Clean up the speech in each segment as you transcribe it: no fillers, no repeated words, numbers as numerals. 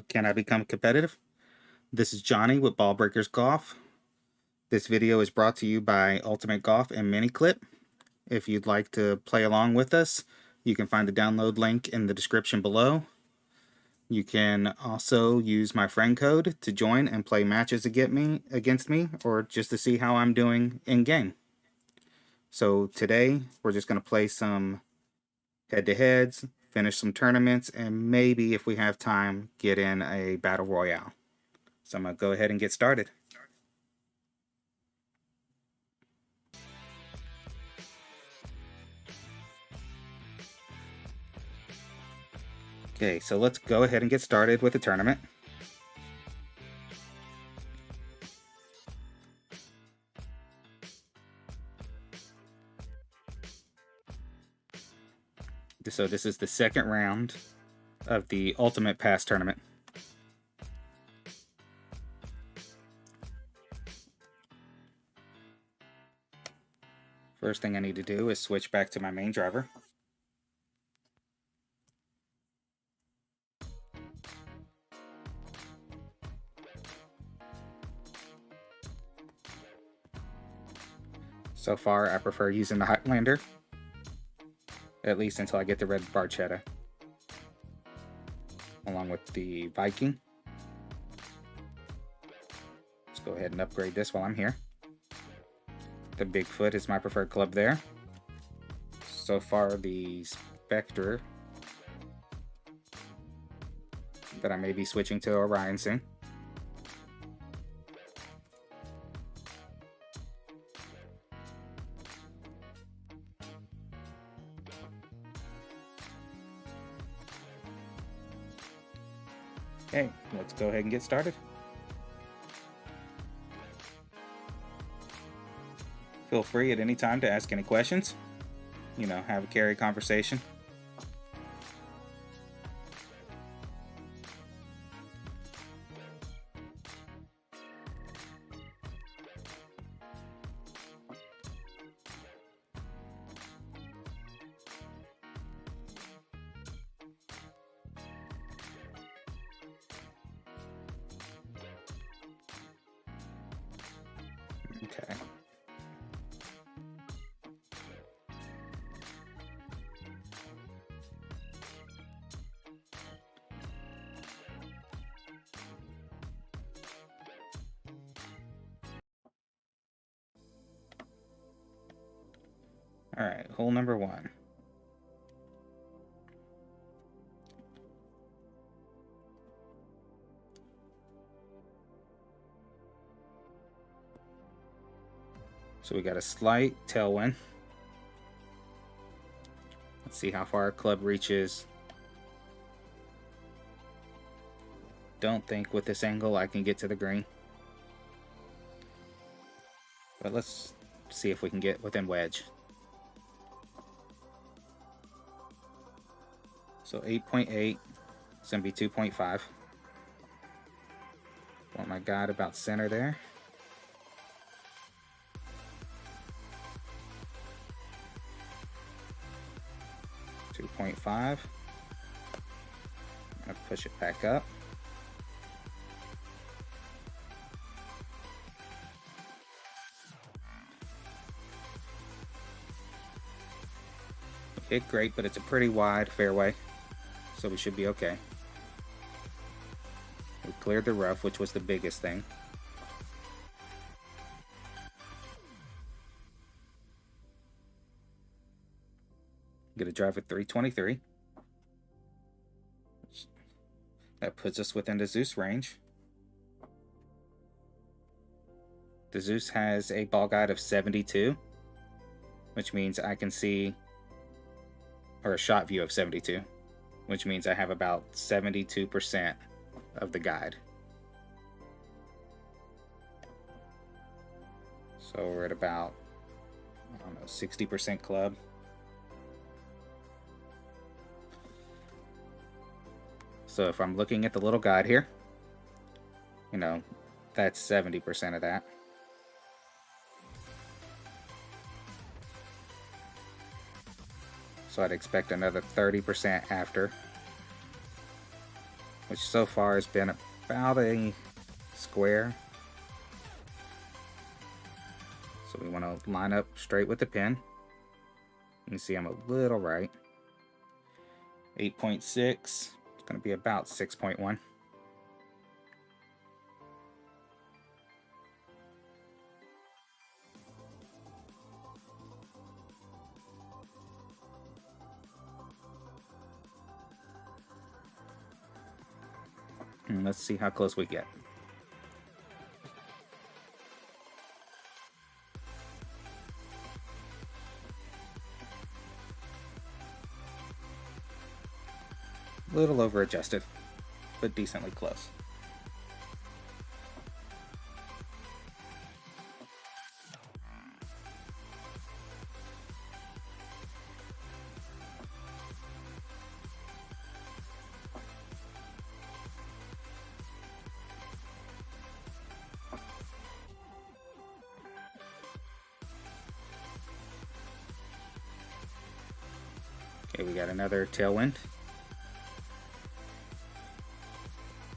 Can I become competitive? This is Johnny with BallBreakers Golf. This video is brought to you by Ultimate Golf and MiniClip. If you'd like to play along with us, you can find the download link in the description below. You can also use my friend code to join and play matches against me, or just to see how I'm doing in game. So today we're just going to play some head-to-heads, finish some tournaments, and maybe if we have time, get in a battle royale. So I'm going to go ahead and get started. Okay, so let's go ahead and get started with the tournament. So this is the second round of the Ultimate Pass tournament. First thing I need to do is switch back to my main driver. So far, I prefer using the Highlander, at least until I get the red Barchetta, along with the Viking. Let's go ahead and upgrade this while I'm here. The Bigfoot is my preferred club there. So far, the Spectre that I may be switching to Orion soon. Okay, let's go ahead and get started. Feel free at any time to ask any questions. Have a carry conversation. Okay. All right, hole number one. So we got a slight tailwind. Let's see how far our club reaches. Don't think with this angle I can get to the green. But let's see if we can get within wedge. So 8.8, it's going to be 2.5. Want my guide about center there. .5. I'm going to push it back up. Okay, great, but it's a pretty wide fairway, so we should be okay. We cleared the rough, which was the biggest thing. Get a drive at 323. That puts us within the Zeus range. The Zeus has a ball guide of 72, which means I can see, or a shot view of 72, which means I have about 72% of the guide. So we're at about, 60% club. So if I'm looking at the little guide here, that's 70% of that. So I'd expect another 30% after, which so far has been about a square. So we want to line up straight with the pin. You can see I'm a little right. 8.6, it's going to be about 6.1. And let's see how close we get. A little over adjusted, but decently close. Okay, we got another tailwind.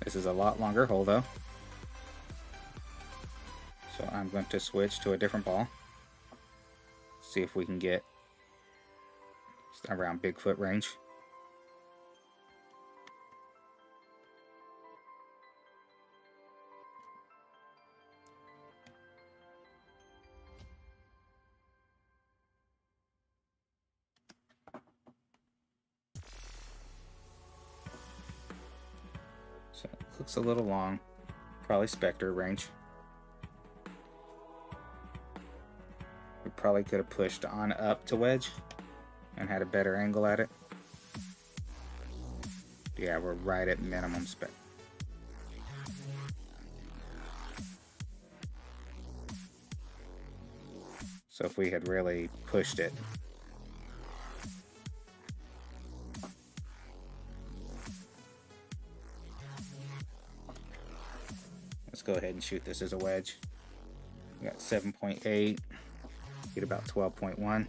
This is a lot longer hole though. So I'm going to switch to a different ball. See if we can get around Bigfoot range. So it looks a little long, probably Spectre range. We probably could have pushed on up to wedge and had a better angle at it. Yeah, we're right at minimum spec. So if we had really pushed it, let's go ahead and shoot this as a wedge. We got 7.8, get about 12.1.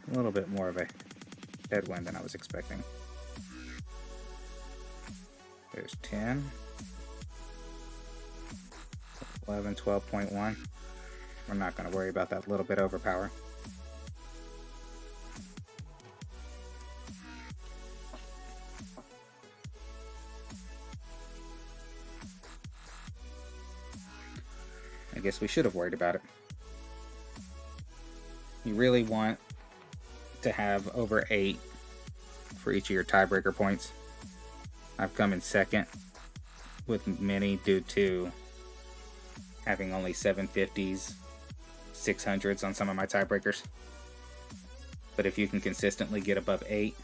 A little bit more of a headwind than I was expecting. There's 10, 11, 12.1. We're not going to worry about that little bit overpower. I guess we should have worried about it. You really want to have over 8 for each of your tiebreaker points. I've come in second with Mini due to having only 750s, 600s on some of my tiebreakers. But if you can consistently get above 8,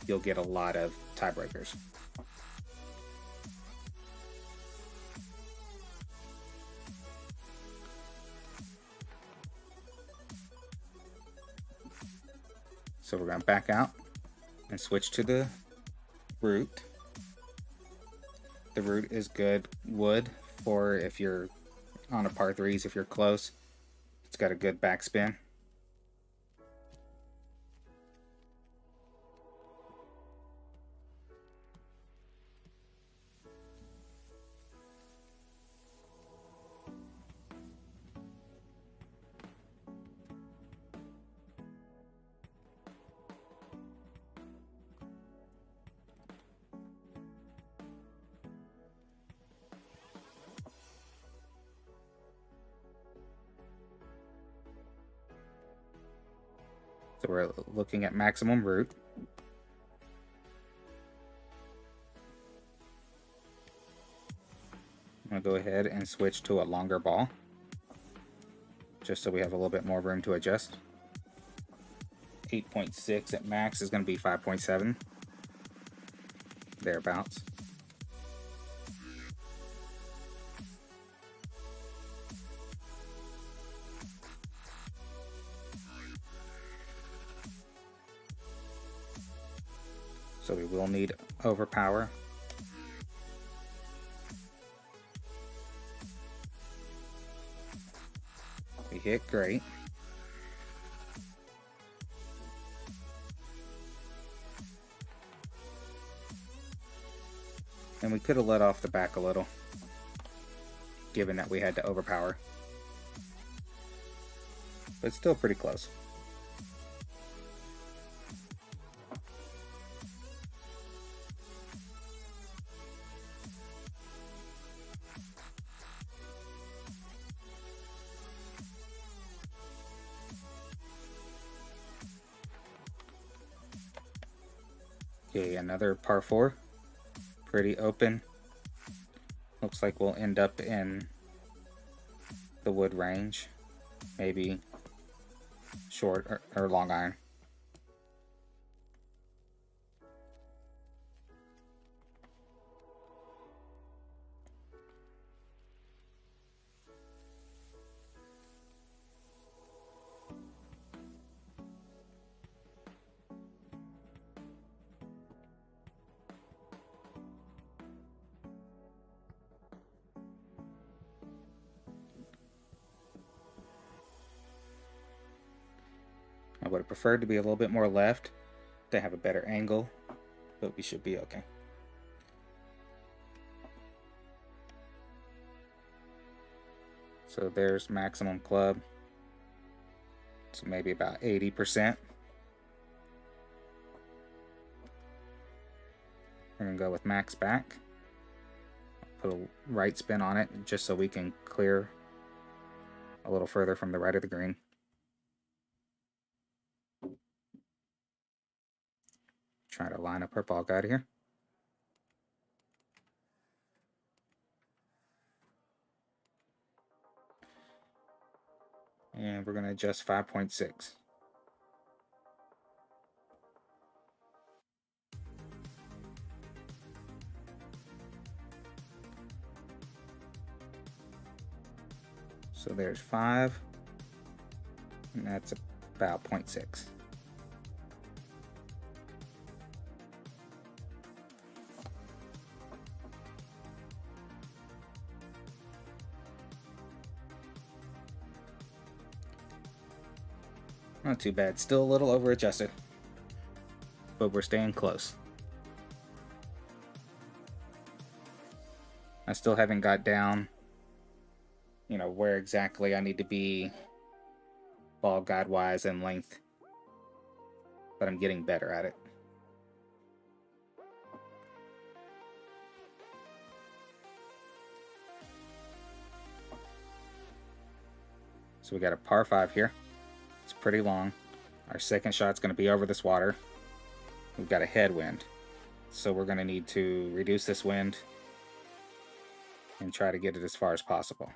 you'll get a lot of tiebreakers. So we're going to back out and switch to the root. The root is good wood for if you're on a par 3s, if you're close. It's got a good backspin. So we're looking at maximum root. I'm going to go ahead and switch to a longer ball, just so we have a little bit more room to adjust. 8.6 at max is going to be 5.7, thereabouts. So we will need overpower. We hit great. And we could have let off the back a little, given that we had to overpower. But still pretty close. Okay, another par 4. Pretty open. Looks like we'll end up in the wood range. Maybe short or long iron. I would have preferred to be a little bit more left to have a better angle, but we should be okay. So there's maximum club. So maybe about 80%. We're gonna go with max back. Put a right spin on it just so we can clear a little further from the right of the green. Try to line up our ball guide here. And we're going to adjust 5.6. So there's 5, and that's about 0.6. Not too bad. Still a little over adjusted, but we're staying close. I still haven't got down, where exactly I need to be ball guide wise and length, but I'm getting better at it. So we got a par 5 here. It's pretty long. Our second shot's going to be over this water. We've got a headwind, so we're going to need to reduce this wind and try to get it as far as possible.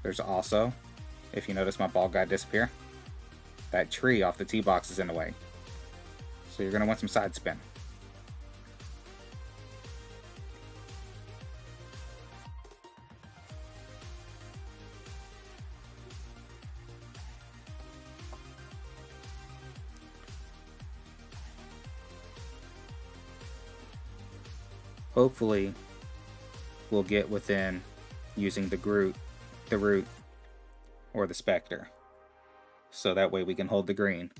There's also, if you notice my ball guide disappear, that tree off the tee box is in the way. So you're going to want some side spin. Hopefully we'll get within using the root or the specter, so that way we can hold the green.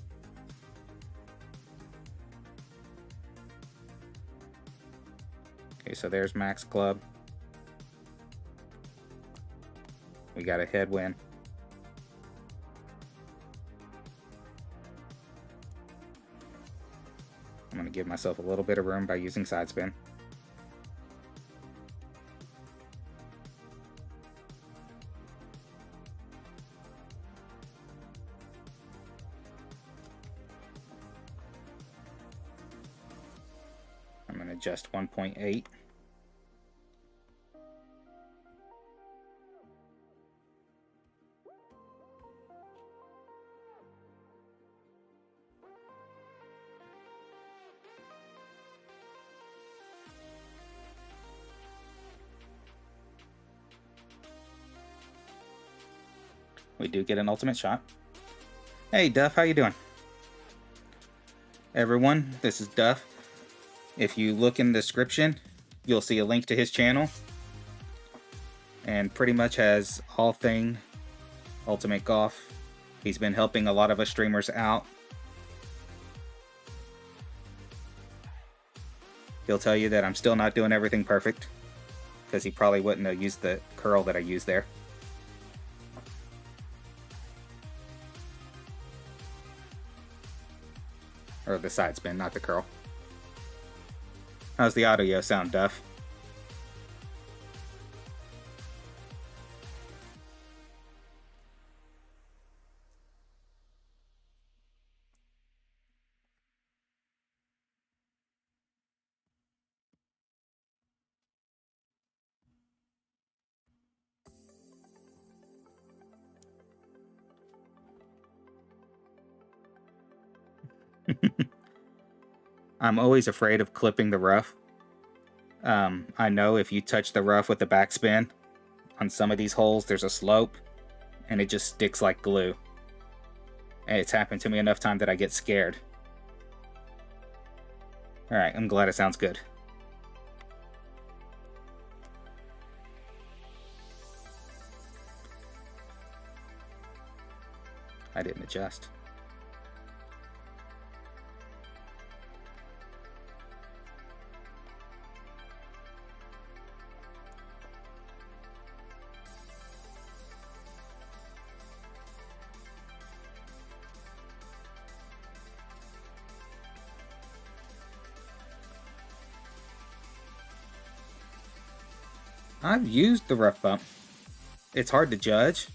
Okay, so there's max club. We got a headwind. I'm going to give myself a little bit of room by using side spin. I'm going to adjust 1.8. We do get an ultimate shot. Hey Duff, how you doing? everyone, this is Duff. If you look in the description, you'll see a link to his channel, and pretty much has all thing Ultimate Golf. He's been helping a lot of us streamers out. He'll tell you that I'm still not doing everything perfect, because he probably wouldn't have used the curl that I used there. Or the side spin, not the curl. How's the audio sound, Duff? I'm always afraid of clipping the rough. I know if you touch the rough with the backspin, on some of these holes there's a slope, and it just sticks like glue. And it's happened to me enough time that I get scared. Alright, I'm glad it sounds good. I didn't adjust. I've used the rough bump. It's hard to judge,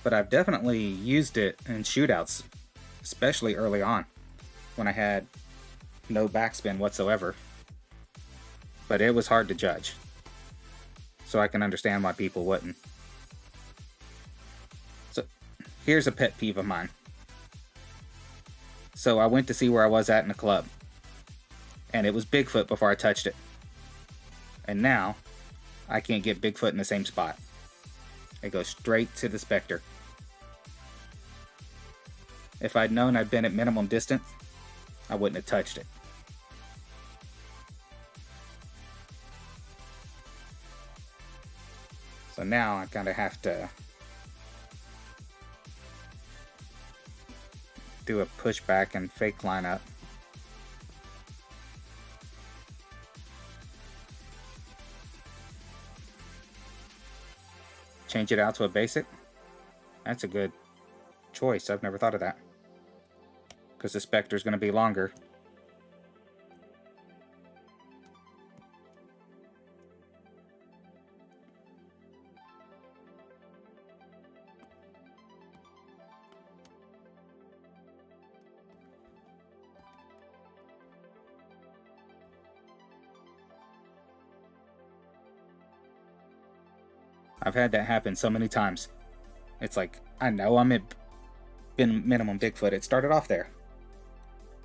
but I've definitely used it in shootouts, especially early on, when I had no backspin whatsoever. But it was hard to judge, so I can understand why people wouldn't. So here's a pet peeve of mine. So I went to see where I was at in the club, and it was Bigfoot before I touched it. And now, I can't get Bigfoot in the same spot. It goes straight to the Spectre. If I'd known I'd been at minimum distance, I wouldn't have touched it. So now I kind of have to do a pushback and fake lineup. Change it out to a basic. That's a good choice. I've never thought of that, because the Spectre is going to be longer. I've had that happen so many times. It's like, I know I'm at minimum Bigfoot. It started off there,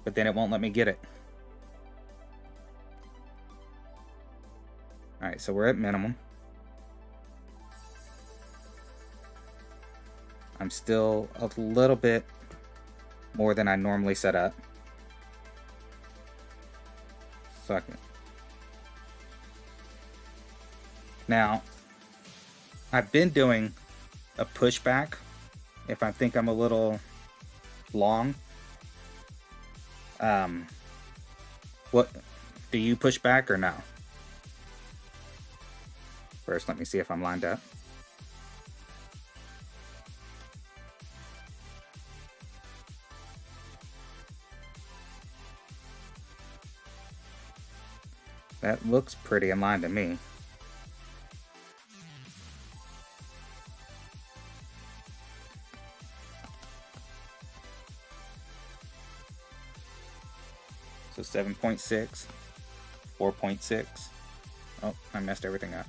but then it won't let me get it. Alright, so we're at minimum. I'm still a little bit more than I normally set up. So I can... Now, I've been doing a pushback if I think I'm a little long. What do you push back or no? First, let me see if I'm lined up. That looks pretty in line to me. So 7.6, 4.6. Oh, I messed everything up.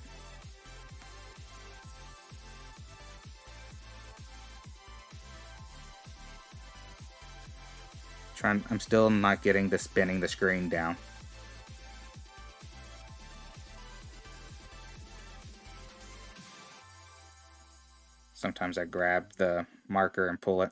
I'm still not getting the spinning the screen down. Sometimes I grab the marker and pull it.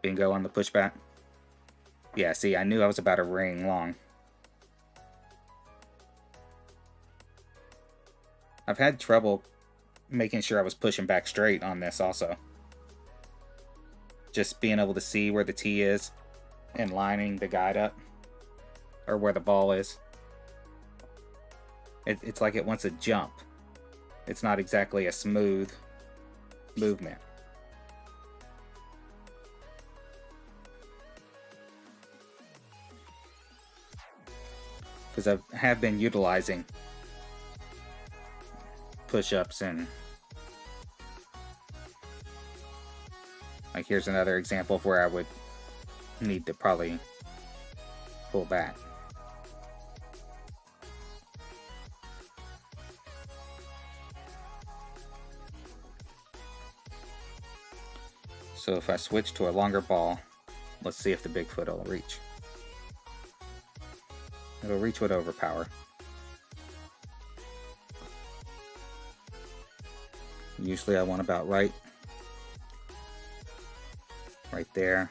Bingo on the pushback. Yeah, see, I knew I was about a ring long. I've had trouble making sure I was pushing back straight on this also. Just being able to see where the tee is and lining the guide up, or where the ball is. It's like it wants to jump. It's not exactly a smooth movement. Because I have been utilizing push-ups, and like here's another example of where I would need to probably pull back. So if I switch to a longer ball, let's see if the Bigfoot will reach. It'll reach with overpower. Usually I want about right there.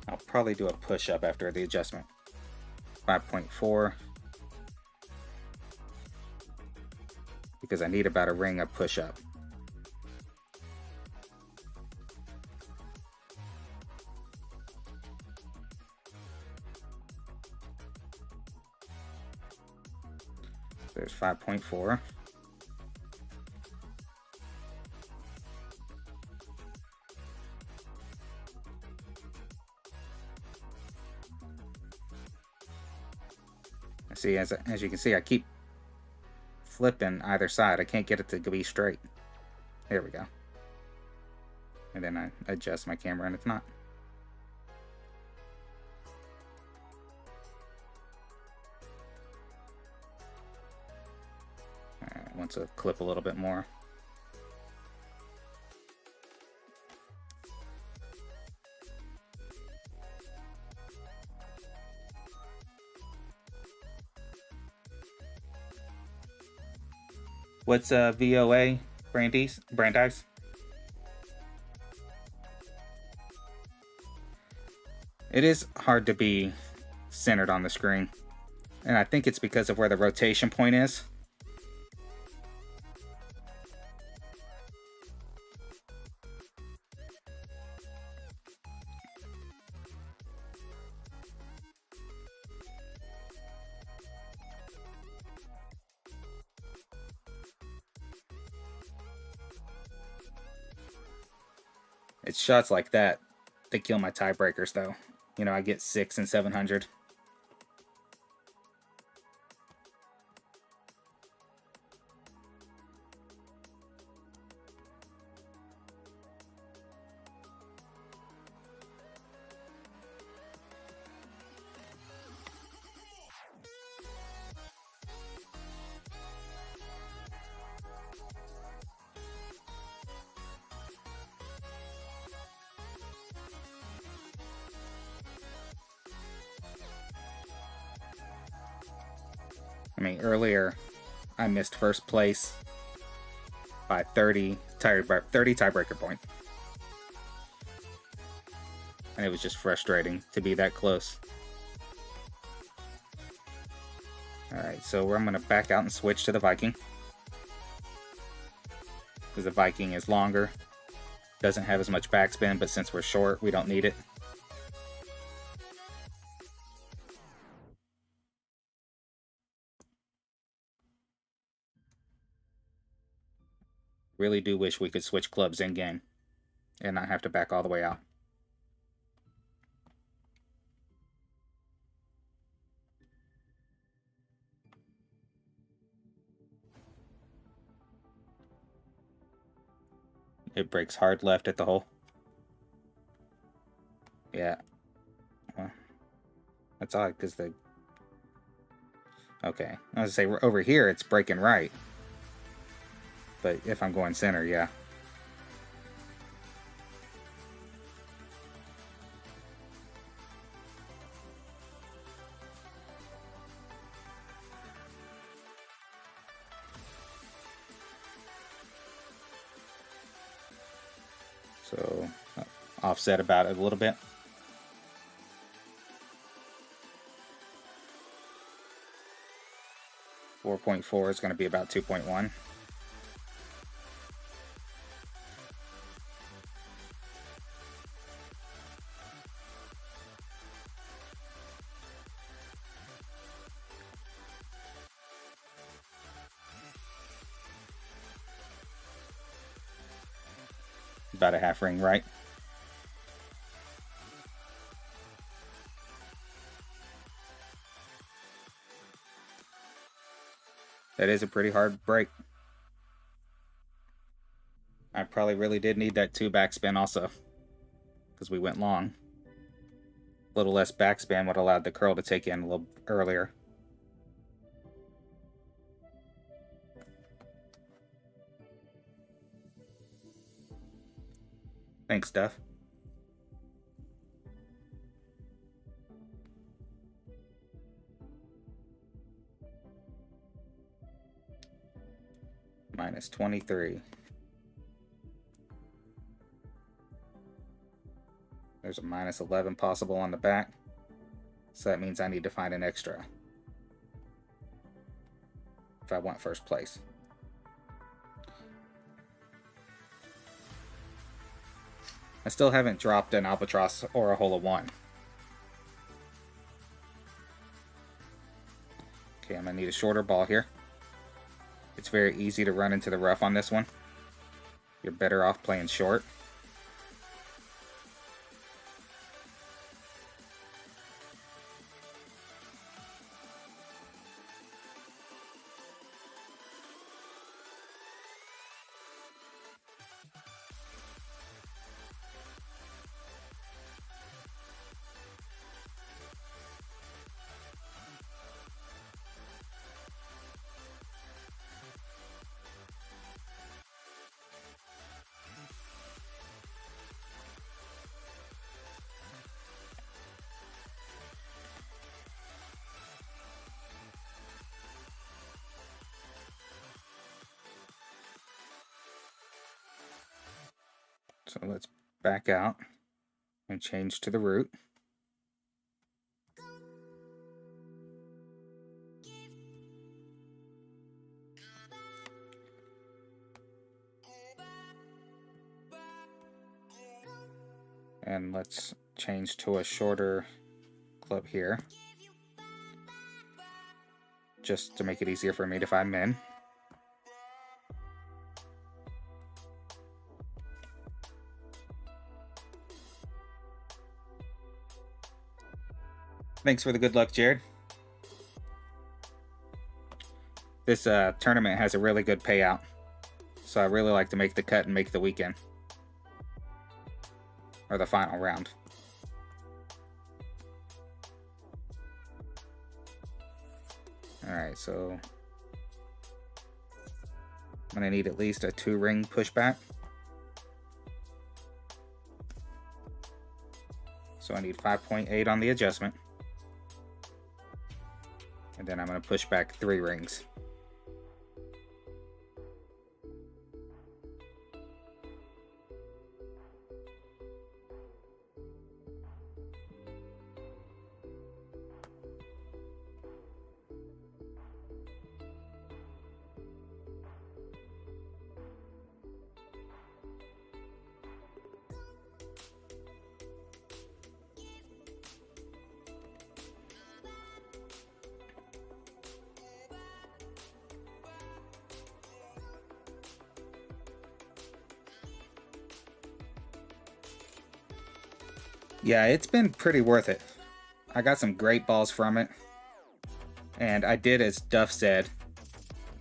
I'll probably do a push-up after the adjustment. 5.4. Because I need about a ring of push-up. There's 5.4. See, as you can see, I keep flipping either side. I can't get it to be straight. There we go. And then I adjust my camera and it's not. Alright, wants to clip a little bit more. What's VOA, Brandeis? It is hard to be centered on the screen, and I think it's because of where the rotation point is. It's shots like that that kill my tiebreakers, though. You know, I get 6 and 700. I mean, earlier I missed first place by 30 tiebreaker point. And it was just frustrating to be that close. Alright, so I'm going to back out and switch to the Viking. Because the Viking is longer. Doesn't have as much backspin, but since we're short, we don't need it. Really do wish we could switch clubs in game and not have to back all the way out. It breaks hard left at the hole. Yeah. Well, that's odd because the... Okay. I was going to say, over here it's breaking right. But if I'm going center, yeah. offset about it a little bit. .4 is going to be about 2.1. About a half ring right. That is a pretty hard break. I probably really did need that 2 backspin also, because we went long. A little less backspin would have allowed the curl to take in a little earlier. Thanks, Duff. Minus 23. There's a minus 11 possible on the back. So that means I need to find an extra if I want first place. I still haven't dropped an albatross or a hole of 1. Okay, I'm going to need a shorter ball here. It's very easy to run into the rough on this one. You're better off playing short. So let's back out and change to the root. And let's change to a shorter clip here, just to make it easier for me to find min. Thanks for the good luck, Jared. This tournament has a really good payout, so I really like to make the cut and make the weekend. Or the final round. Alright, so I'm going to need at least a 2-ring pushback. So I need 5.8 on the adjustment. And then I'm going to push back 3 rings. Yeah, it's been pretty worth it. I got some great balls from it. And I did as Duff said,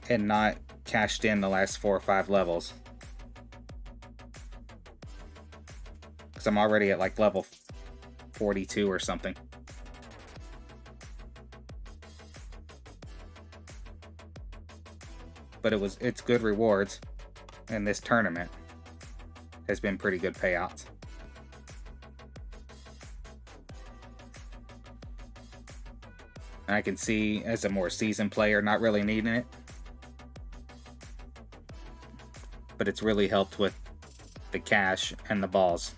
and not cashed in the last 4 or 5 levels. Because I'm already at like level 42 or something. But it's good rewards. And this tournament has been pretty good payouts. I can see, as a more seasoned player, not really needing it. But it's really helped with the cash and the balls.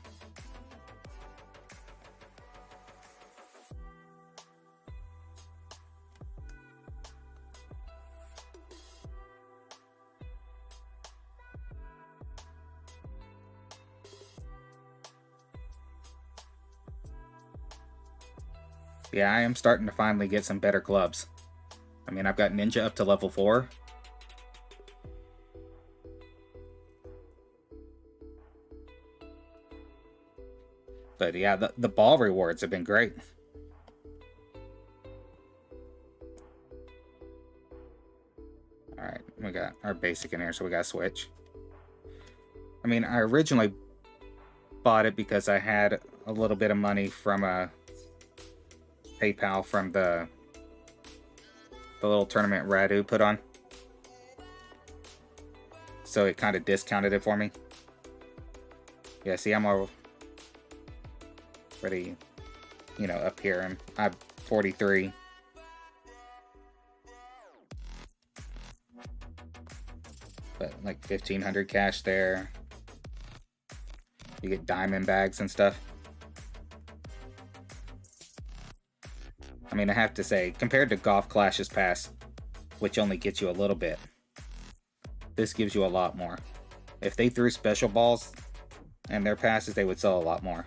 Yeah, I am starting to finally get some better clubs. I mean, I've got Ninja up to level 4. But yeah, the ball rewards have been great. Alright, we got our basic in here, so we gotta switch. I mean, I originally bought it because I had a little bit of money from a PayPal from the little tournament Radu put on. So it kind of discounted it for me. Yeah, see, I'm already, you know, up here. I'm 43. But like 1,500 cash there. You get diamond bags and stuff. I mean, I have to say, compared to Golf Clash's Pass, which only gets you a little bit, this gives you a lot more. If they threw special balls and their passes, they would sell a lot more.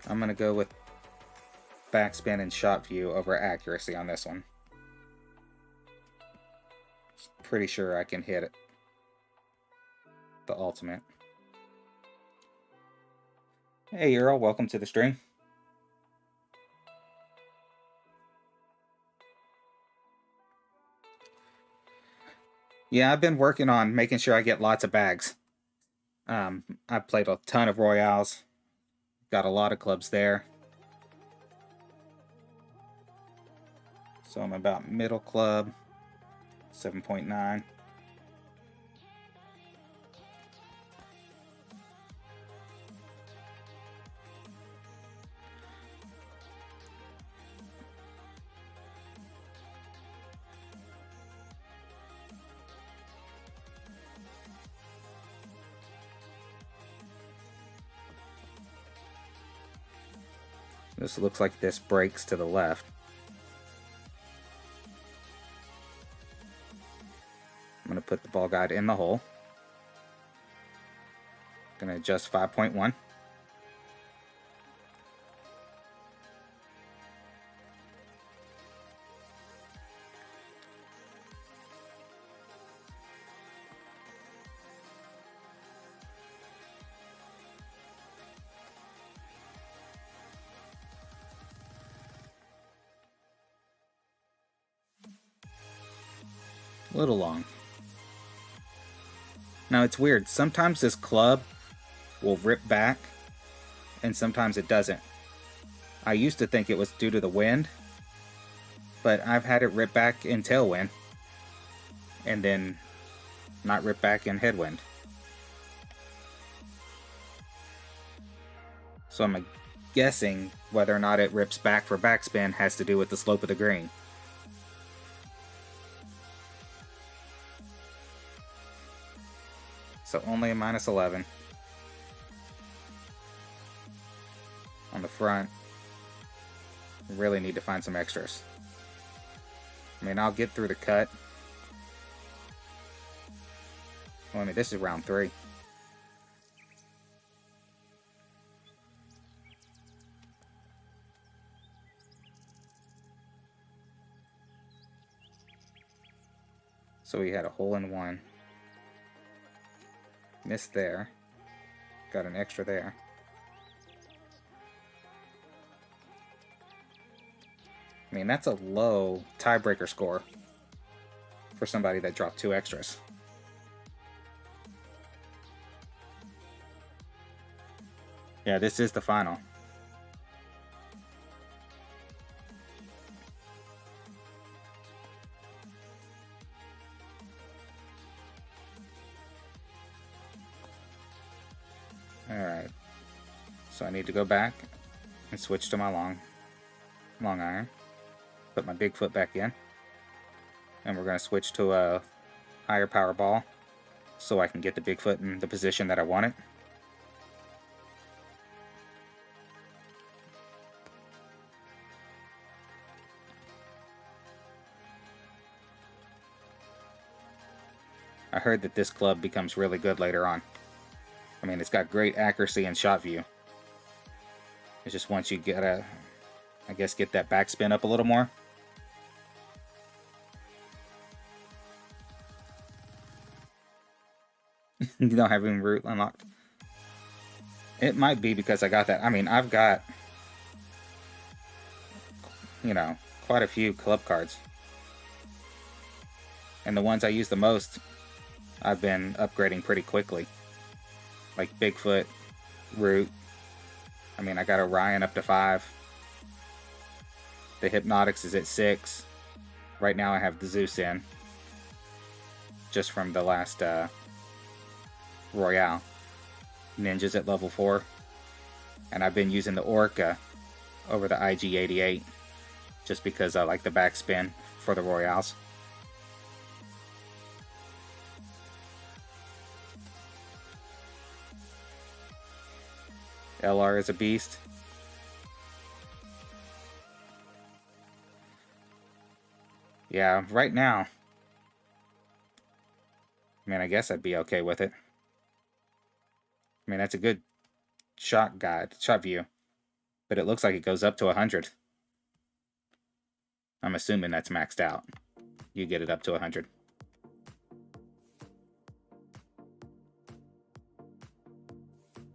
I'm going to go with backspin and shot view over accuracy on this one. Pretty sure I can hit it. The ultimate. Hey Earl, welcome to the stream. Yeah, I've been working on making sure I get lots of bags. I've played a ton of Royales. Got a lot of clubs there. So I'm about middle club, 7.9. This looks like this breaks to the left. I'm going to put the ball guide in the hole. Going to adjust 5.1. A little long. Now it's weird. Sometimes this club will rip back and sometimes it doesn't. I used to think it was due to the wind, but I've had it rip back in tailwind and then not rip back in headwind. So I'm guessing whether or not it rips back for backspin has to do with the slope of the green. So only a -11. On the front, really need to find some extras. I mean, I'll get through the cut. Well, I mean, this is round 3. So we had a hole in one. Missed there. Got an extra there. I mean, that's a low tiebreaker score for somebody that dropped 2 extras. Yeah, this is the final. Alright. So I need to go back and switch to my long iron. Put my big foot back in. And we're going to switch to a higher power ball so I can get the big foot in the position that I want it. I heard that this club becomes really good later on. I mean, it's got great accuracy and shot view. It's just once you get I guess, get that backspin up a little more. You don't have even root unlocked. It might be because I got that. I mean, I've got, you know, quite a few club cards. And the ones I use the most, I've been upgrading pretty quickly. Like Bigfoot, Root. I mean, I got Orion up to 5. The Hypnotics is at 6. Right now I have the Zeus in. Just from the last Royale. Ninja's at level 4. And I've been using the Orca over the IG-88. Just because I like the backspin for the Royales. LR is a beast. Yeah, right now, I mean, I guess I'd be okay with it. I mean, that's a good shot view. But it looks like it goes up to 100. I'm assuming that's maxed out. You get it up to 100.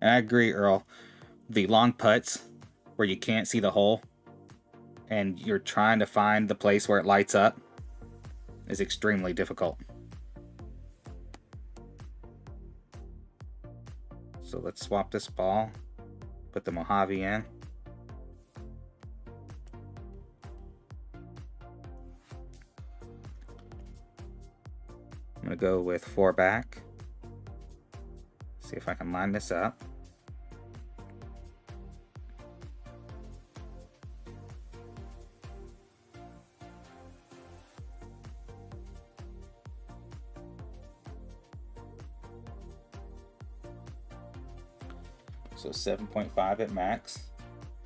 And I agree, Earl. The long putts where you can't see the hole and you're trying to find the place where it lights up is extremely difficult. So let's swap this ball, put the Mojave in. I'm gonna go with 4 back. See if I can line this up. So 7.5 at max.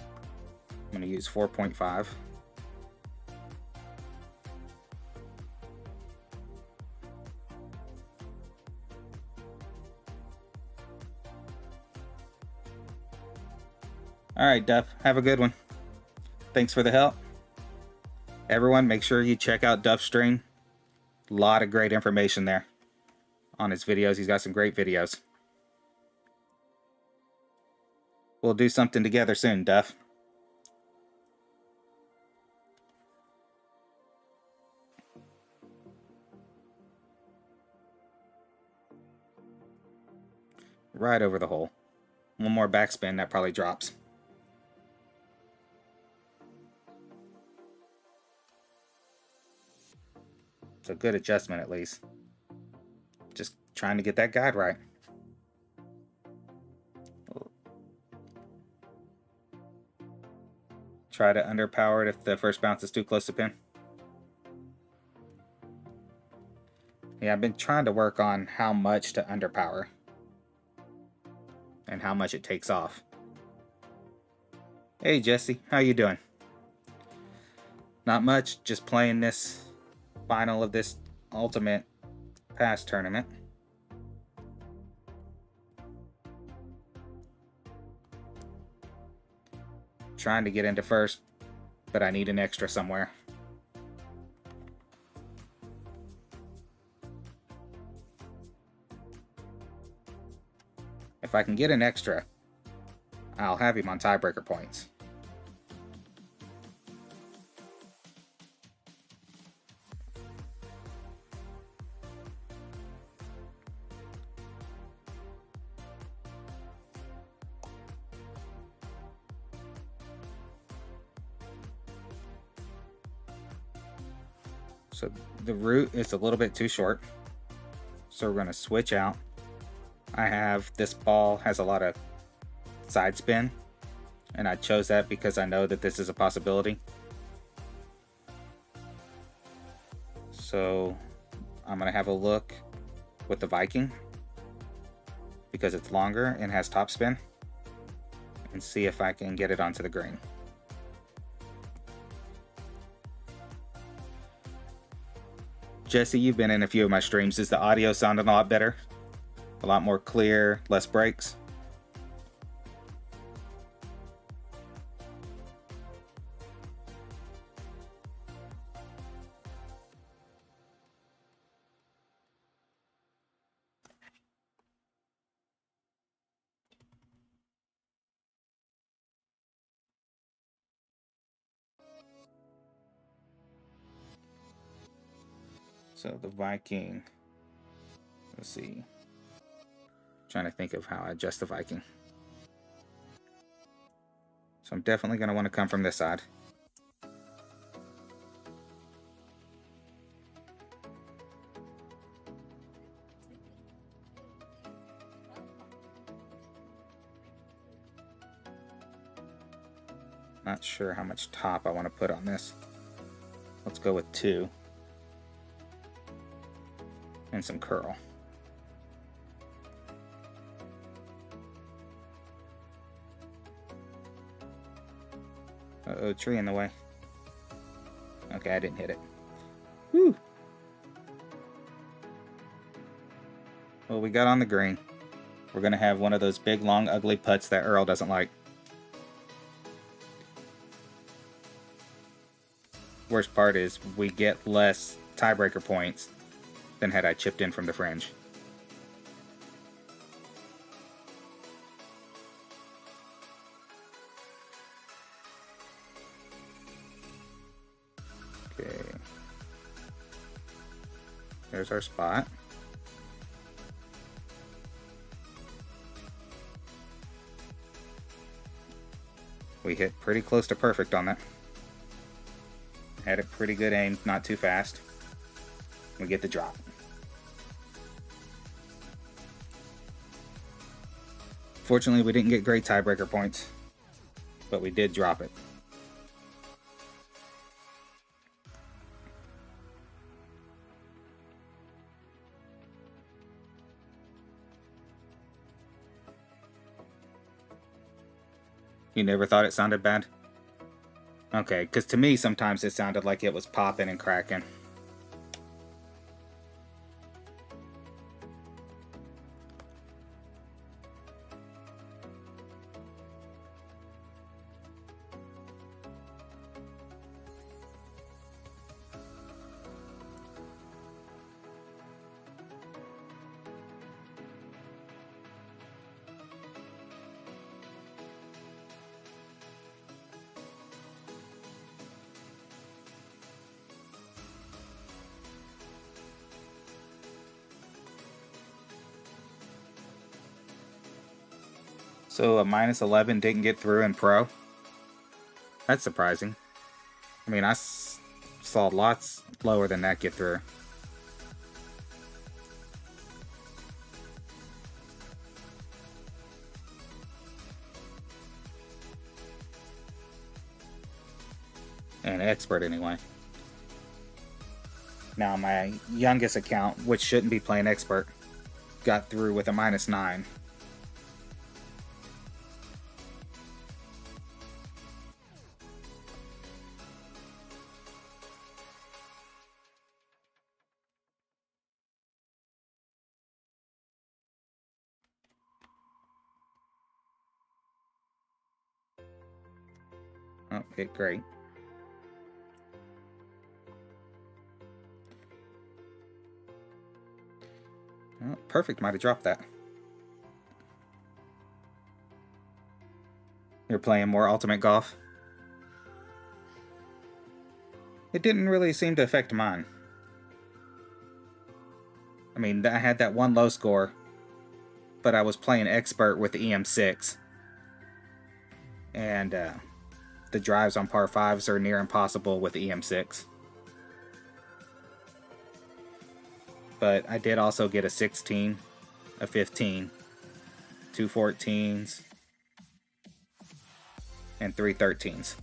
I'm going to use 4.5. Alright, Duff. Have a good one. Thanks for the help. Everyone, make sure you check out Duff's stream. A lot of great information there on his videos. He's got some great videos. We'll do something together soon, Duff. Right over the hole. One more backspin, that probably drops. So good adjustment at least. Just trying to get that guide right. Try to underpower it if the first bounce is too close to pin. Yeah, I've been trying to work on how much to underpower and how much it takes off. Hey Jesse, how you doing? Not much, just playing this final of this Ultimate Pass tournament. Trying to get into first, but I need an extra somewhere. If I can get an extra, I'll have him on tiebreaker points. So the root is a little bit too short. So we're going to switch out. I have this ball has a lot of side spin, and I chose that because I know that this is a possibility. So I'm going to have a look with the Viking because it's longer and has top spin, and see if I can get it onto the green. Jesse, you've been in a few of my streams. Is the audio sounding a lot better? A lot more clear, less breaks? So the Viking, let's see. Trying to think of how I adjust the Viking. So I'm definitely going to want to come from this side. Not sure how much top I want to put on this. Let's go with 2. And some curl. Uh-oh, tree in the way. Okay, I didn't hit it. Whew. Well, we got on the green. We're going to have one of those big, long, ugly putts that Earl doesn't like. Worst part is we get less tiebreaker points than had I chipped in from the fringe. Okay. There's our spot. We hit pretty close to perfect on that. Had a pretty good aim, not too fast. We get the drop. Fortunately, we didn't get great tiebreaker points, but we did drop it. You never thought it sounded bad? Okay, because to me, sometimes it sounded like it was popping and cracking. So a minus 11 didn't get through in Pro? That's surprising. I mean, I saw lots lower than that get through. And expert anyway. Now my youngest account, which shouldn't be playing expert, got through with a minus 9. Oh, hit great. Oh, perfect, might have dropped that. You're playing more Ultimate Golf? It didn't really seem to affect mine. I mean, I had that one low score, but I was playing expert with the EM6. And the drives on par 5s are near impossible with the EM6. But I did also get a 16, a 15, 2 14s, and 3 13s.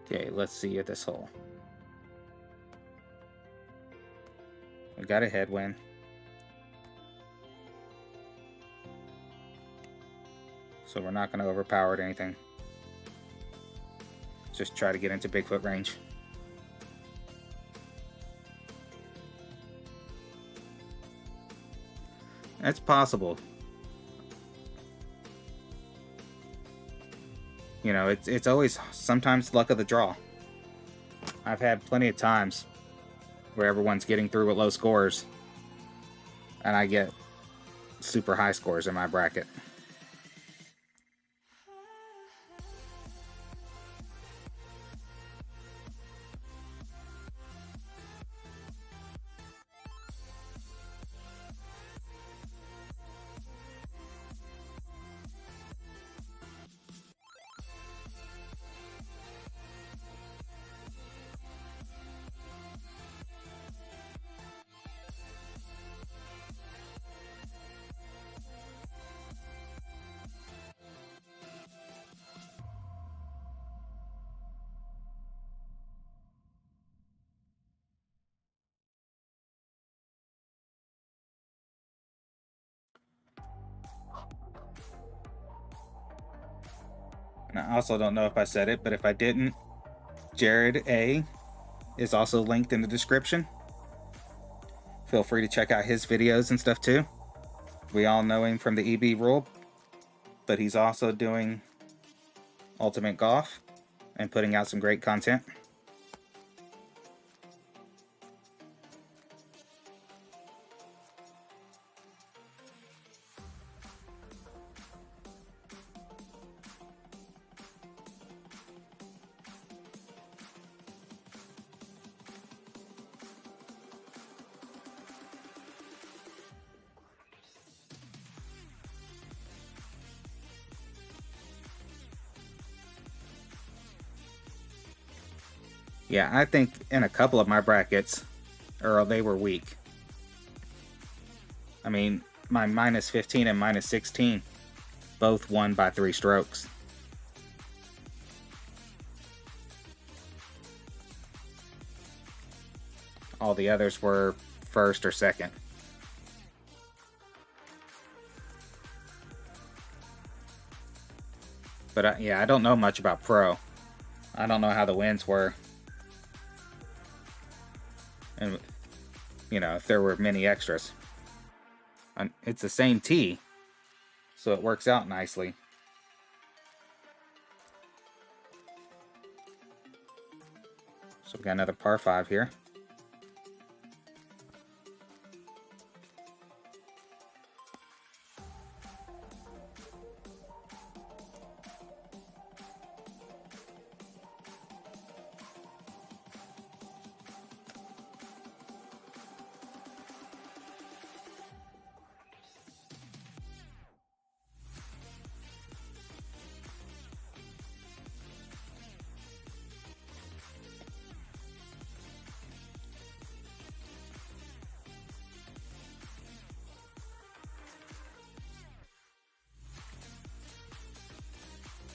Okay, let's see at this hole. We got a headwind. So we're not going to overpower it or anything. Just try to get into Bigfoot range. That's possible. You know, it's always sometimes luck of the draw. I've had plenty of times where everyone's getting through with low scores, and I get super high scores in my bracket. And I also don't know if I said it, but if I didn't, Jared A is also linked in the description. Feel free to check out his videos and stuff too. We all know him from the EB rule, but he's also doing Ultimate Golf and putting out some great content. Yeah, I think in a couple of my brackets, they were weak. I mean, my minus 15 and minus 16 both won by 3 strokes. All the others were first or second. But yeah, I don't know much about pro. I don't know how the wins were. And, you know, if there were many extras. It's the same tee, so it works out nicely. So we got another par 5 here.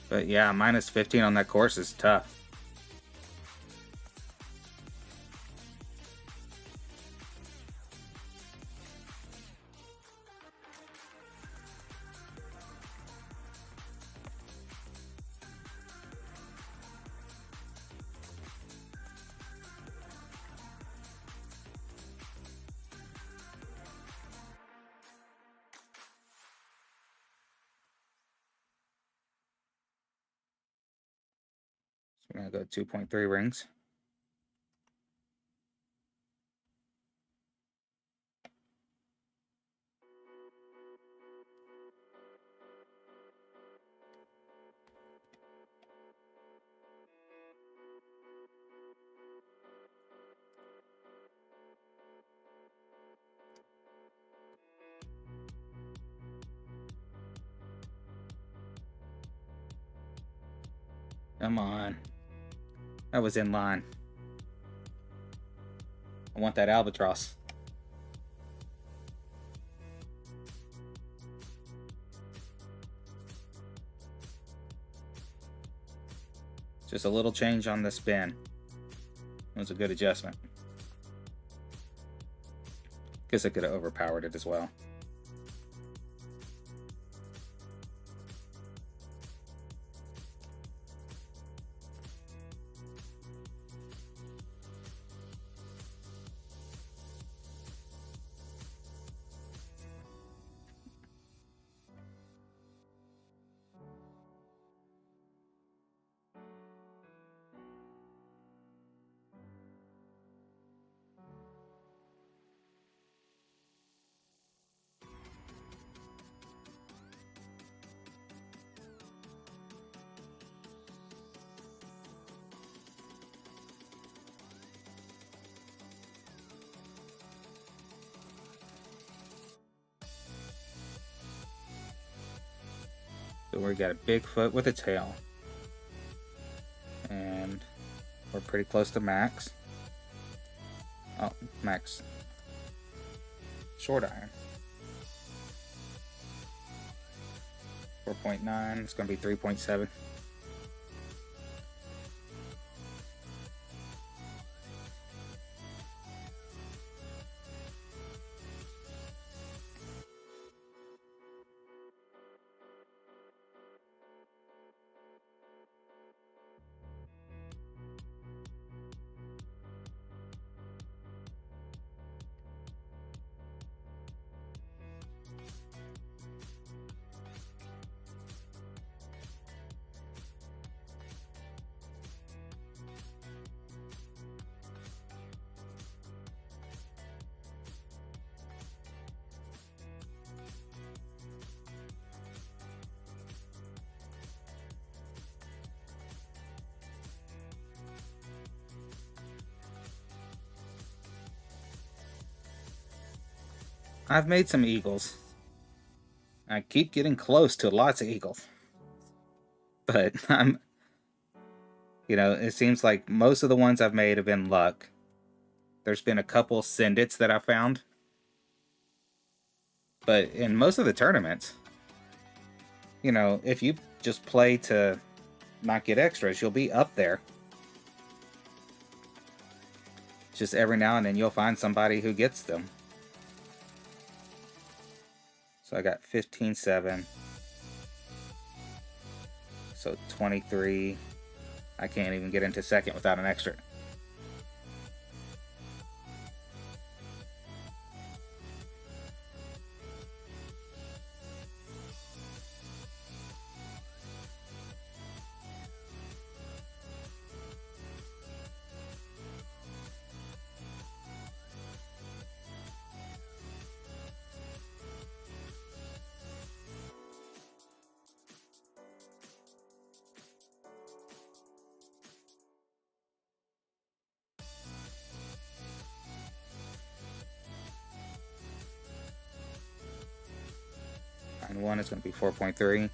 But yeah, minus 15 on that course is tough. So we're going to go 2.3 rings. Come on. That was in line. I want that albatross. Just a little change on the spin. It was a good adjustment. Guess I could have overpowered it as well. So we got a Bigfoot with a tail. And we're pretty close to max. Oh, max. Short iron. 4.9. It's going to be 3.7. I've made some eagles. I keep getting close to lots of eagles. But it seems like most of the ones I've made have been luck. There's been a couple syndicts that I found. But in most of the tournaments, if you just play to not get extras, you'll be up there. Just every now and then you'll find somebody who gets them. So I got 15.7. So 23. I can't even get into second without an extra. And one is going to be 4.3.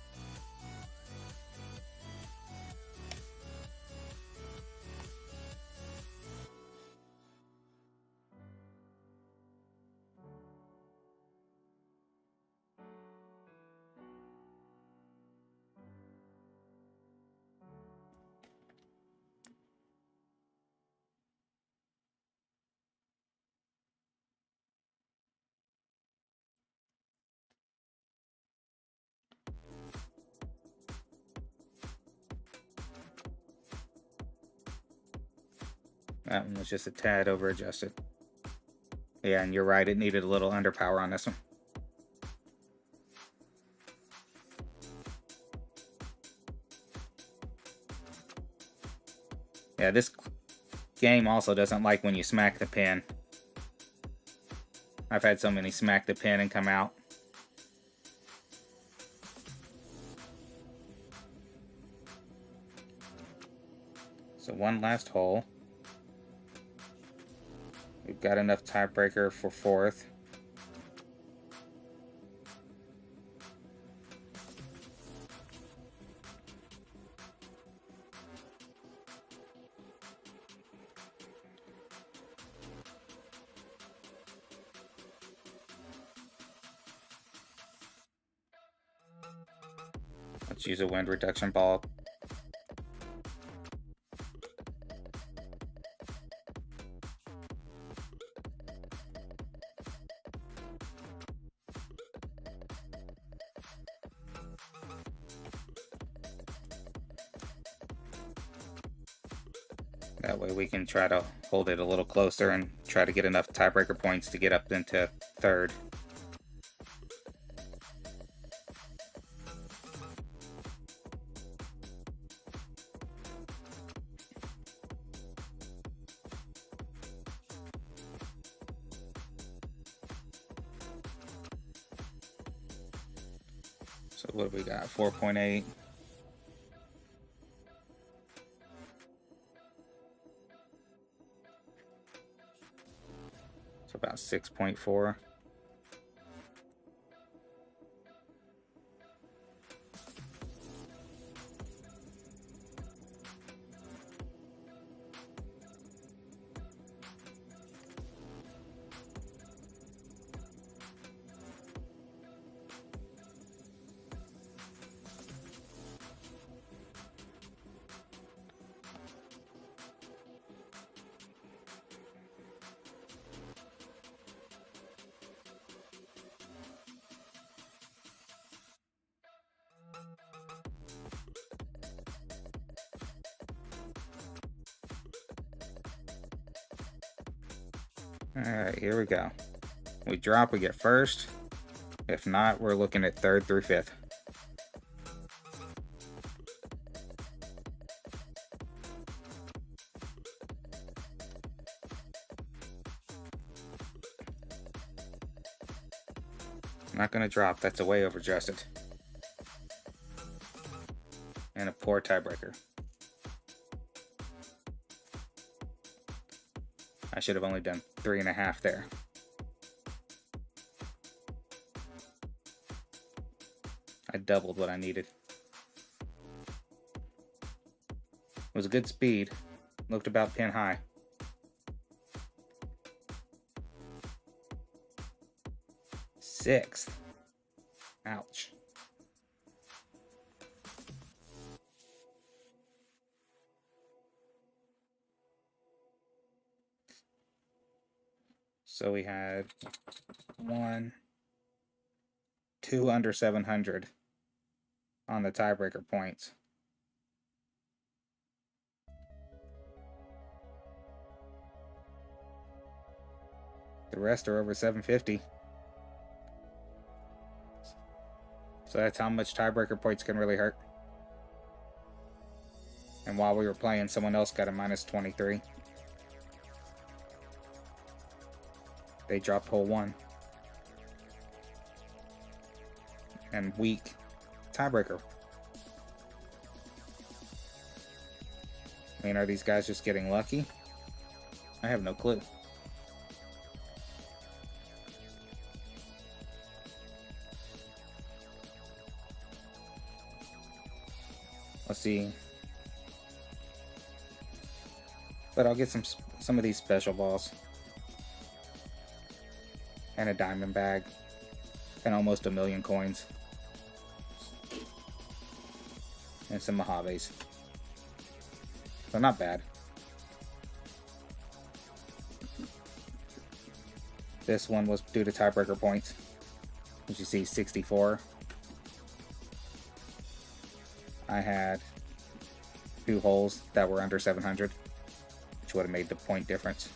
That one was just a tad over adjusted. Yeah, and you're right, it needed a little underpower on this one. Yeah, this game also doesn't like when you smack the pin. I've had so many smack the pin and come out. So one last hole. We've got enough tiebreaker for fourth. Let's use a wind reduction ball. That way we can try to hold it a little closer and try to get enough tiebreaker points to get up into third. So what do we got? 4.8. So about 6.4. Alright, here we go. We drop, we get first. If not, we're looking at third through fifth. I'm not going to drop, that's a way overdressed. And a poor tiebreaker. I should have only done 3.5 there. I doubled what I needed. It was a good speed. Looked about pin high. Sixth. Ouch. So we had 2 under 700 on the tiebreaker points. The rest are over 750. So that's how much tiebreaker points can really hurt. And while we were playing, someone else got a minus 23. They dropped hole 1. And weak tiebreaker. I mean, are these guys just getting lucky? I have no clue. Let's see. But I'll get some of these special balls. And a diamond bag. And almost 1 million coins. And some Mojaves. So not bad. This one was due to tiebreaker points. As you see, 64. I had 2 holes that were under 700, which would have made the point difference.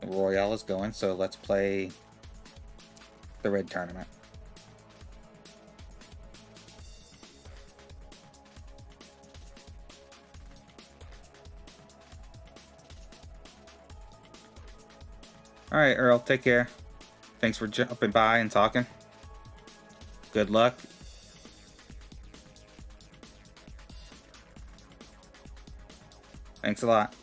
Royale is going, so let's play the red tournament. Alright, Earl, take care. Thanks for jumping by and talking. Good luck. Thanks a lot.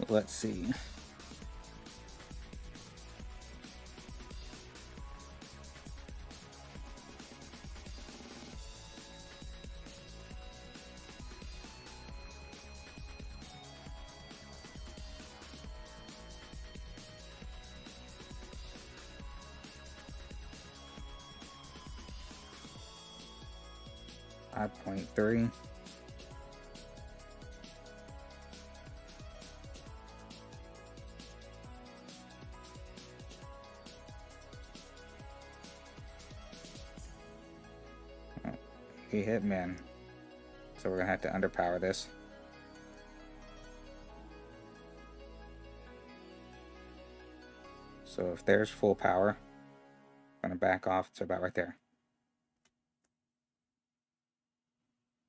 Let's see. .3. He hit min, so we're gonna have to underpower this. So if there's full power, I'm gonna back off to about right there.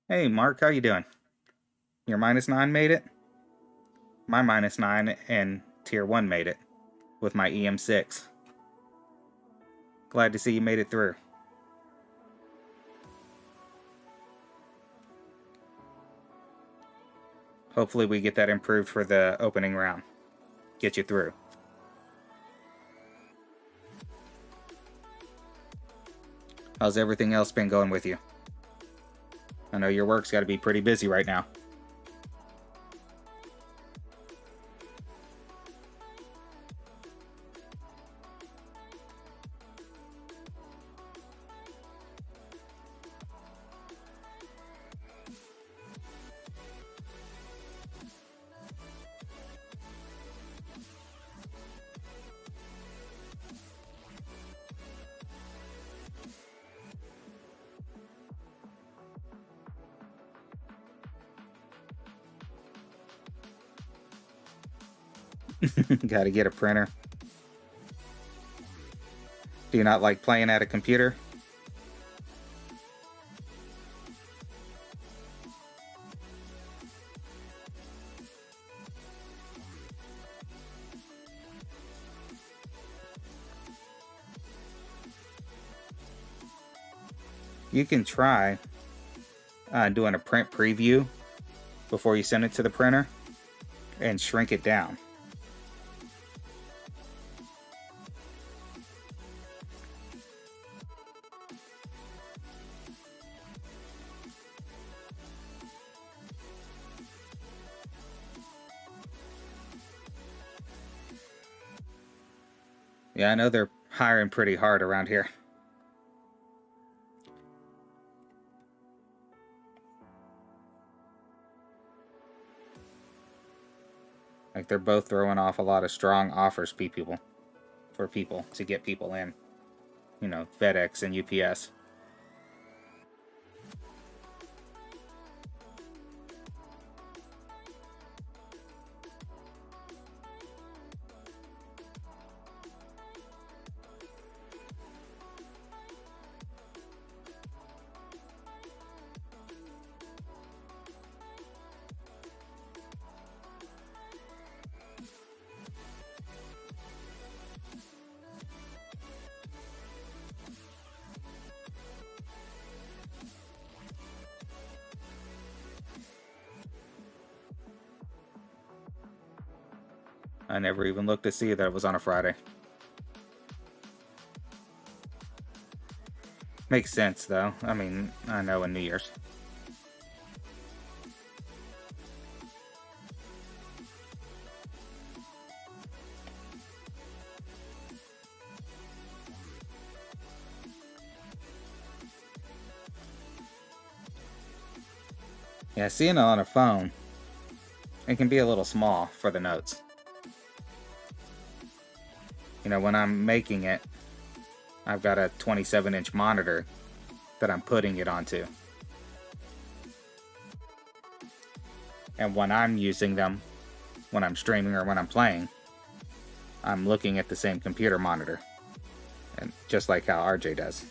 Hey Mark, how you doing? Your -9 made it? My -9 and tier 1 made it with my EM6. Glad to see you made it through. Hopefully we get that improved for the opening round. Get you through. How's everything else been going with you? I know your work's got to be pretty busy right now. Gotta get a printer. Do you not like playing at a computer? You can try doing a print preview before you send it to the printer and shrink it down. Yeah, I know they're hiring pretty hard around here. Like they're both throwing off a lot of strong offers for people to get people in. You know, FedEx and UPS. I never even looked to see that it was on a Friday. Makes sense, though. I mean, I know in New Year's. Yeah, seeing it on a phone, it can be a little small for the notes. You know, when I'm making it, I've got a 27-inch monitor that I'm putting it onto. And when I'm using them, when I'm streaming or when I'm playing, I'm looking at the same computer monitor. And just like how RJ does.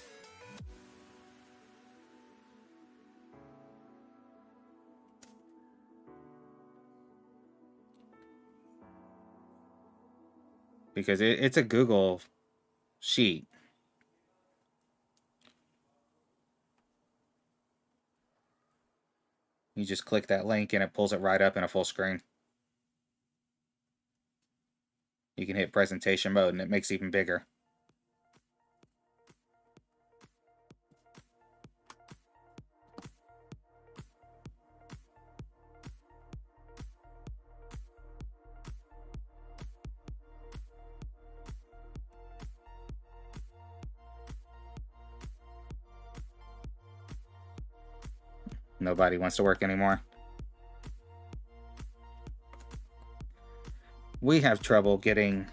Because it's a Google sheet. You just click that link and it pulls it right up in a full screen. You can hit presentation mode and it makes it even bigger. Nobody wants to work anymore. We have trouble getting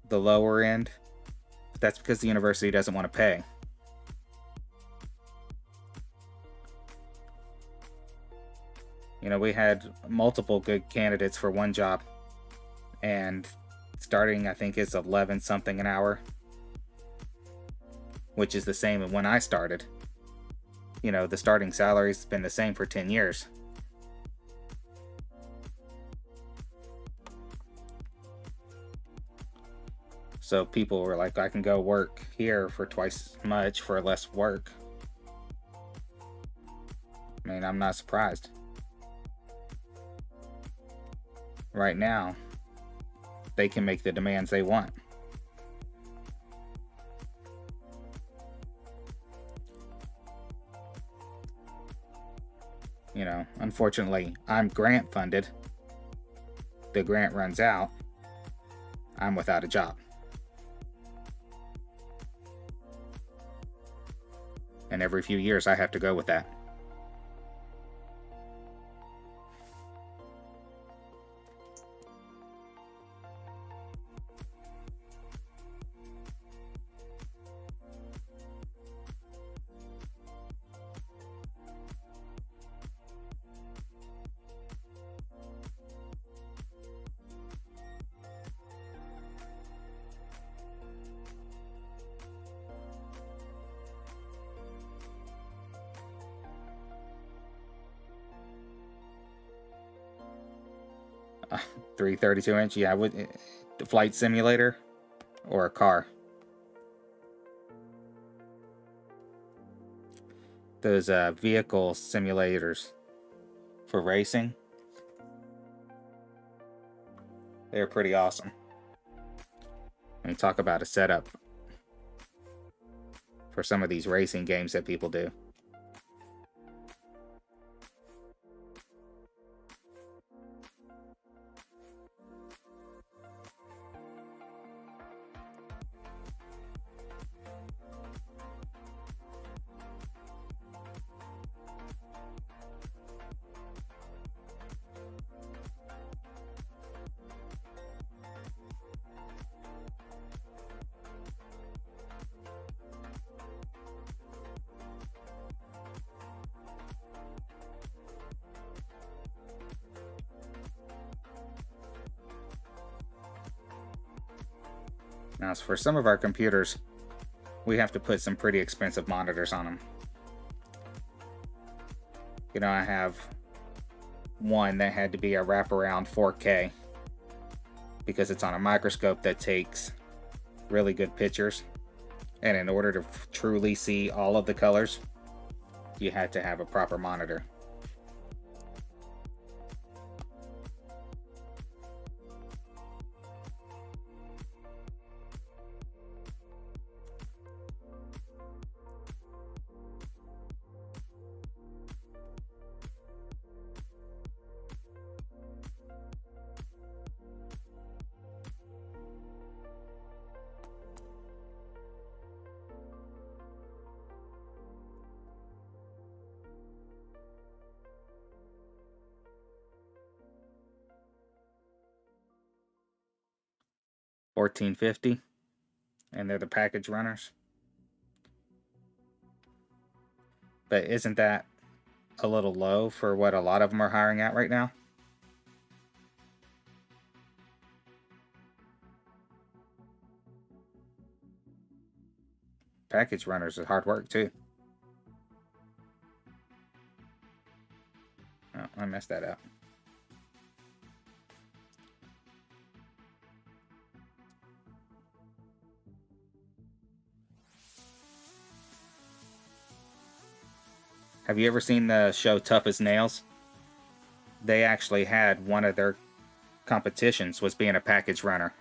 the lower end. That's because the university doesn't want to pay. You know, we had multiple good candidates for one job, and starting, I think, is 11 something an hour, which is the same as when I started. You know, the starting salary's been the same for 10 years. So people were like, I can go work here for twice as much for less work. I mean, I'm not surprised. Right now, they can make the demands they want. You know, unfortunately, I'm grant funded. The grant runs out. I'm without a job. And every few years, I have to go with that. Uh, 332-inch, yeah, the flight simulator or a car. Those vehicle simulators for racing, they're pretty awesome. When you talk about a setup for some of these racing games that people do. Now, for some of our computers, we have to put some pretty expensive monitors on them. You know, I have one that had to be a wraparound 4K because it's on a microscope that takes really good pictures. And in order to truly see all of the colors, you had to have a proper monitor. $14.50, and they're the package runners. But isn't that a little low for what a lot of them are hiring at right now? Package runners is hard work too. Oh, I messed that up. Have you ever seen the show Tough as Nails? They actually had one of their competitions was being a package runner.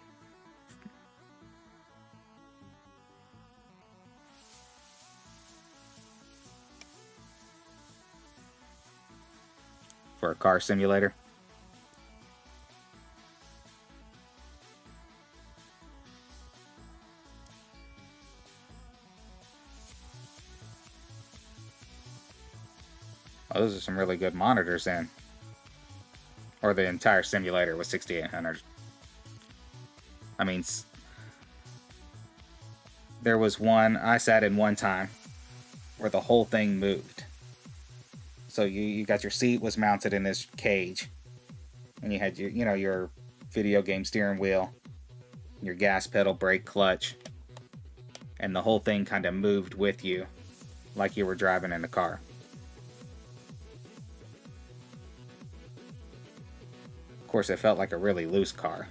car simulator. Oh, those are some really good monitors in. Or the entire simulator was 6800. I mean, there was one I sat in one time where the whole thing moved. So you got your seat was mounted in this cage, and you had your video game steering wheel, your gas pedal, brake, clutch, and the whole thing kind of moved with you like you were driving in the car. Of course, it felt like a really loose car.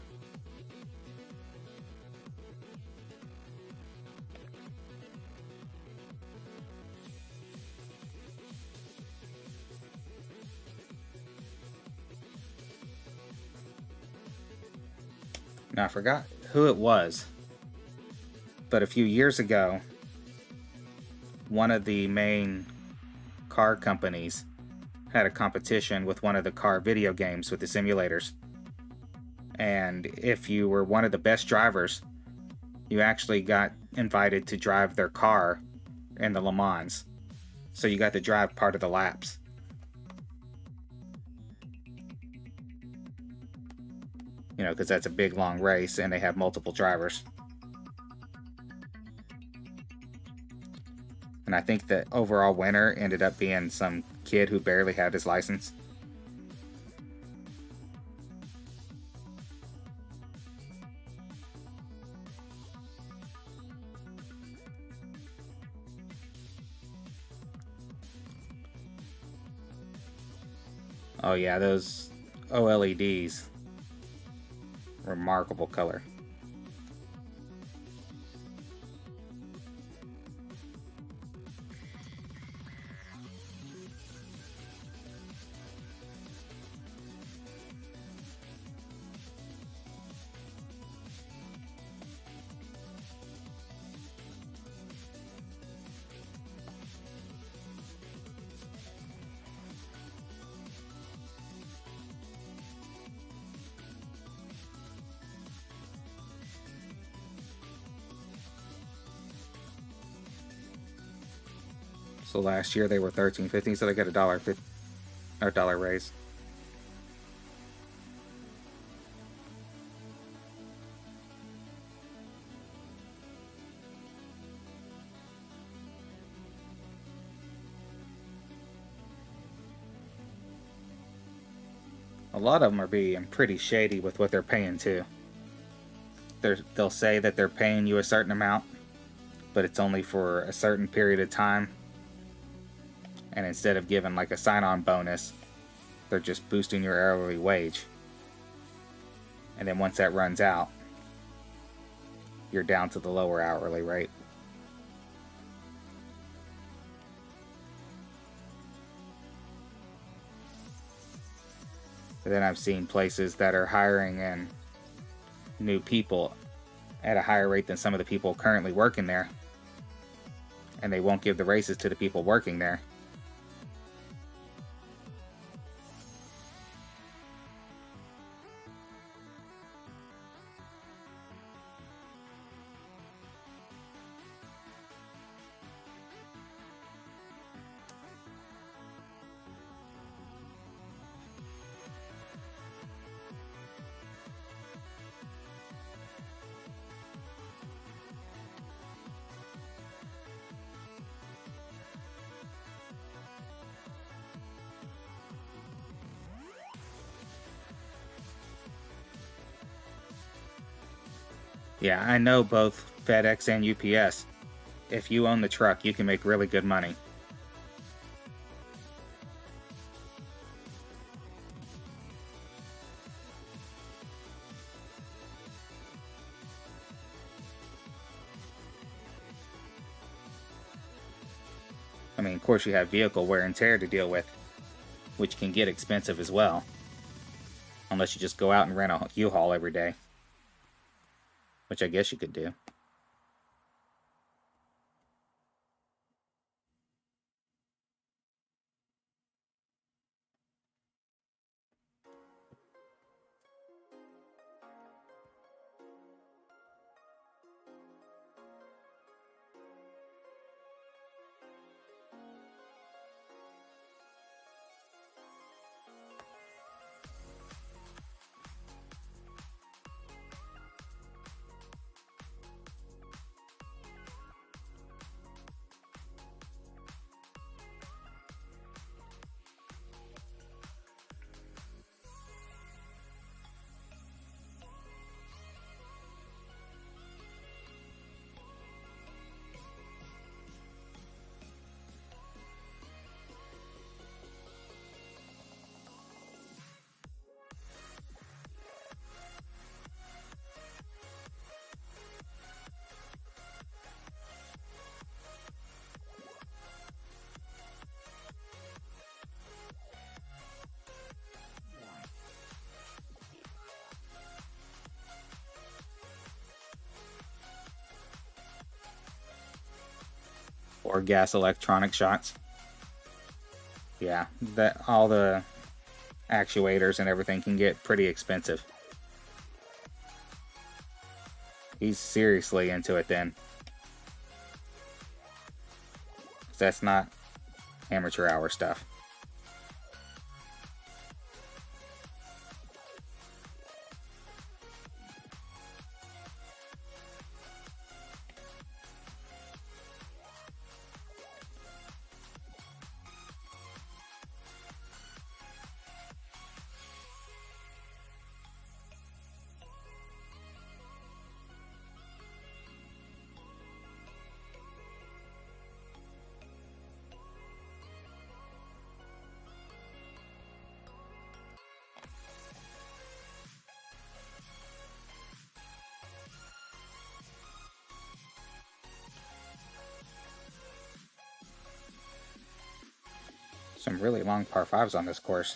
Now, I forgot who it was, but a few years ago, one of the main car companies had a competition with one of the car video games with the simulators. And if you were one of the best drivers, you actually got invited to drive their car in the Le Mans. So you got to drive part of the laps. You know, because that's a big long race and they have multiple drivers. And I think the overall winner ended up being some kid who barely had his license. Oh yeah, those OLEDs. Remarkable color. So last year they were $13.50, so they got a dollar raise. A lot of them are being pretty shady with what they're paying too. They'll say that they're paying you a certain amount, but it's only for a certain period of time. And instead of giving like a sign-on bonus, they're just boosting your hourly wage. And then once that runs out, you're down to the lower hourly rate. But then I've seen places that are hiring in new people at a higher rate than some of the people currently working there. And they won't give the raises to the people working there. Yeah, I know both FedEx and UPS. If you own the truck, you can make really good money. I mean, of course you have vehicle wear and tear to deal with, which can get expensive as well. Unless you just go out and rent a U-Haul every day. Which I guess you could do. or gas electronic shots. Yeah, that all the actuators and everything can get pretty expensive. He's seriously into it then. That's not amateur hour stuff. Some really long par 5s on this course.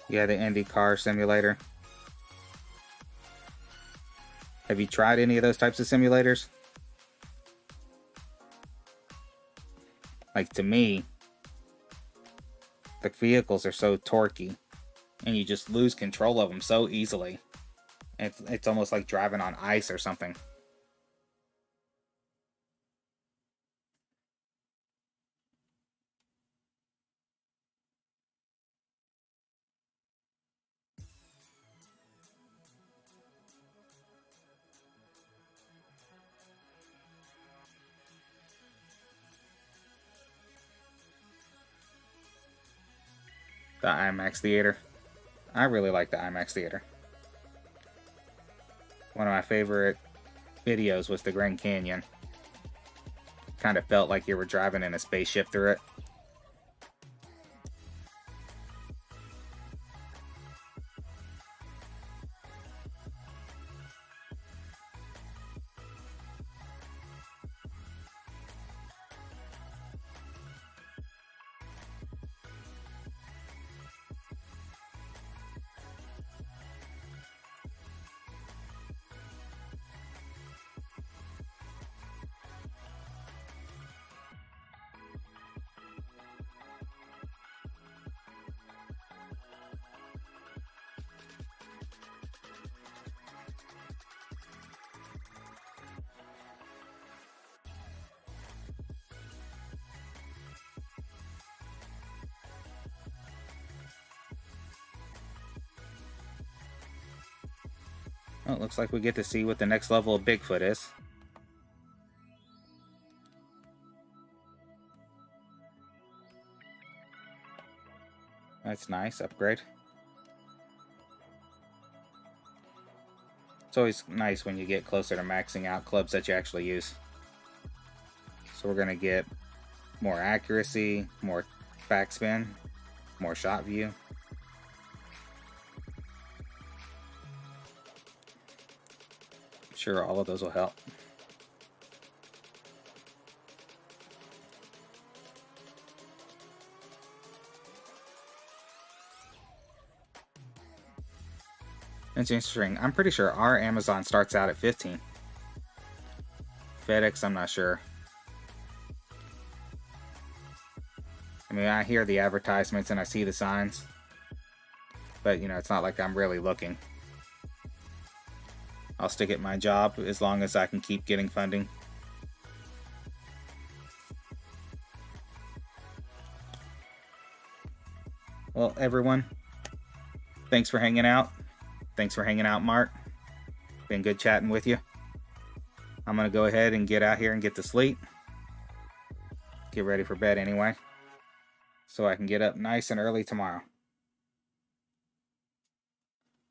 Yeah, the IndyCar simulator. Have you tried any of those types of simulators? Like, to me, the vehicles are so torquey, and you just lose control of them so easily. It's almost like driving on ice or something. The IMAX theater. I really like the IMAX theater. One of my favorite videos was the Grand Canyon. Kind of felt like you were driving in a spaceship through it. Well, it looks like we get to see what the next level of Bigfoot is. That's nice, upgrade. It's always nice when you get closer to maxing out clubs that you actually use. So we're going to get more accuracy, more backspin, more shot view. I'm sure all of those will help. It's interesting. I'm pretty sure our Amazon starts out at 15. FedEx, I'm not sure. I mean, I hear the advertisements and I see the signs. But, you know, it's not like I'm really looking. I'll stick at my job as long as I can keep getting funding. Well, everyone, Thanks for hanging out. Thanks for hanging out, Mark. Been good chatting with you. I'm going to go ahead and get out here and get to sleep. Get ready for bed anyway, so I can get up nice and early tomorrow.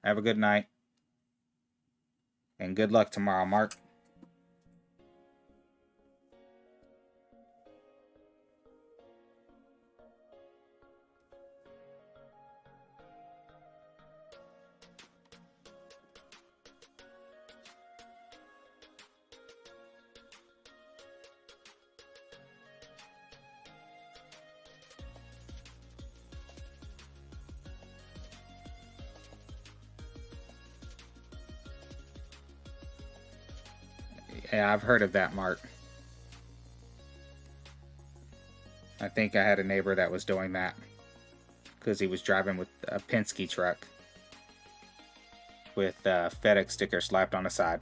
Have a good night. And good luck tomorrow, Mark. Yeah, I've heard of that, Mark. I think I had a neighbor that was doing that because he was driving with a Penske truck with a FedEx sticker slapped on the side.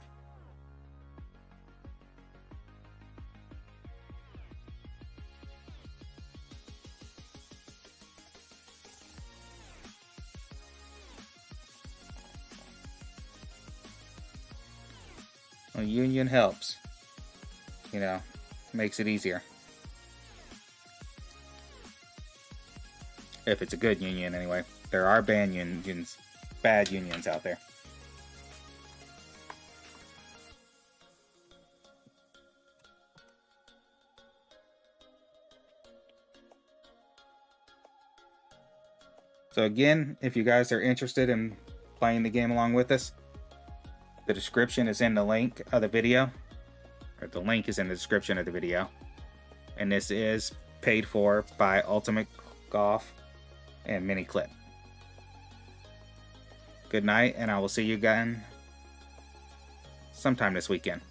Well, union helps. You know, makes it easier. If it's a good union, anyway. There are bad unions out there. So again, if you guys are interested in playing the game along with us, the description is in the link of the video. Or the link is in the description of the video. And this is paid for by Ultimate Golf and MiniClip. Good night, and I will see you again sometime this weekend.